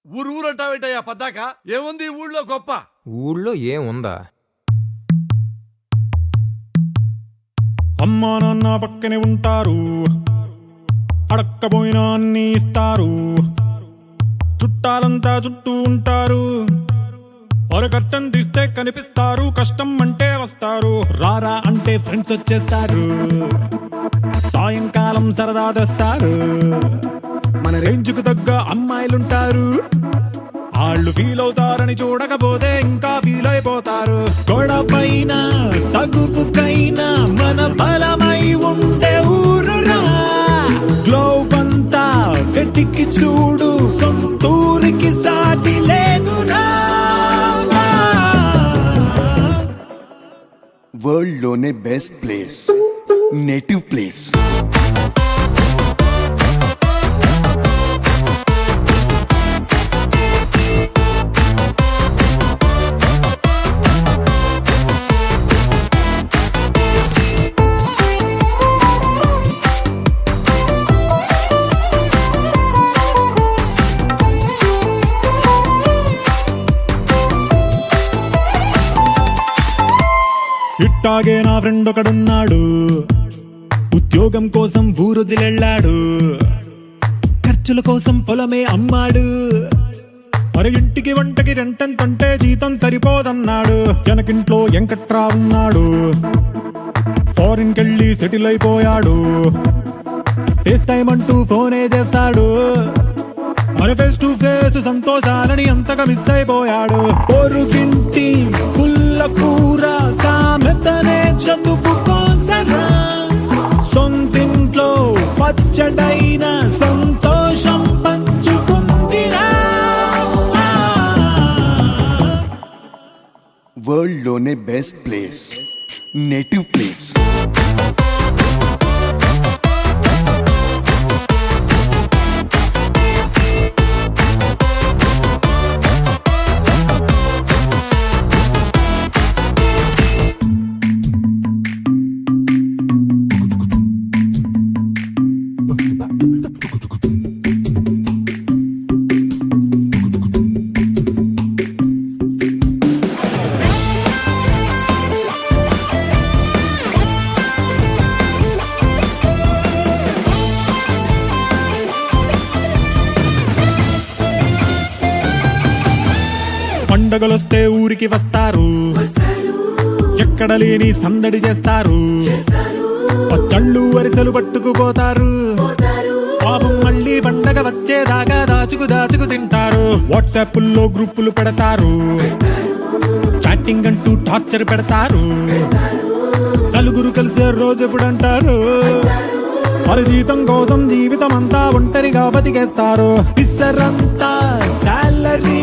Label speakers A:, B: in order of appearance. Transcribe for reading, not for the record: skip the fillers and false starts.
A: ఊరు ఊరంటావేటయ్యా పద్దాక? ఏముంది ఊళ్ళో గొప్ప?
B: ఊళ్ళో ఏముందా?
C: అమ్మా నాన్న పక్కనే ఉంటారు, అడక్కపోయినా అన్ని ఇస్తారు, చుట్టాలంతా చుట్టూ ఉంటారు, కట్టం తీస్తే కనిపిస్తారు, కష్టం అంటే వస్తారు, రారా అంటే ఫ్రెండ్స్ వచ్చేస్తారు, సాయంకాలం సరదా తెస్తారు, మన రేంజ్కు తగ్గ అమ్మాయిలుంటారు, వాళ్ళు ఫీల్ అవుతారని చూడకపోతే ఇంకా ఫీల్ అయిపోతారు. గొడవైనా తగుపుకైనా మన బలమై ఉండే ఊరురా, గ్లోబ్ అంతా వెతికి చూడు, సొంతూరికి సాటి లేదురా.
D: వరల్డ్ లోనే బెస్ట్ ప్లేస్ నేటివ్ ప్లేస్.
C: ఇట్టాగే నా ఫ్రెండ్ ఒకడున్నాడు, ఉద్యోగం కోసం ఊరుదిలెళ్ళాడు, ఖర్చుల కోసం పొలమే అమ్మాడు, మరి ఇంటికి వంటకి రెంటంతంటే జీతం సరిపోదన్నాడు. జనకింట్లో ఎంకట్రా ఉన్నాడు, ఫారిన్ కెళ్ళి సెటిల్ అయిపోయాడు, ఫేస్ టైం అంటూ ఫోనే చేస్తాడు, మరి ఫేస్ టు ఫేస్ సంతోషాలని అంతగా మిస్ అయిపోయాడు. పొరుగింటి పుల్ల కూర సామెతనే చదువుకోసరా, సొంతింట్లో పచ్చడైన సంతోషం పంచుకుందిరా.
D: వరల్డ్ లోనే బెస్ట్ ప్లేస్ నేటివ్ ప్లేస్.
C: పండగలొస్తే ఊరికి వస్తారు, ఎక్కడ లేని సందడి చేస్తారు, పచ్చళ్ళు వరిసెలు పట్టుకుపోతారు, పాపం మళ్ళీ పండగ వచ్చేదాకా దాచుకు తింటారు. వాట్సాప్ల్లో గ్రూపులు పెడతారు, చాటింగ్ అంటూ టార్చర్ పెడతారు, నలుగురు కలిసే రోజు ఎప్పుడంటారు, మరి జీతం కోసం జీవితం అంతా ఒంటరిగా బతికేస్తారు. పిసరంతా శాలరీ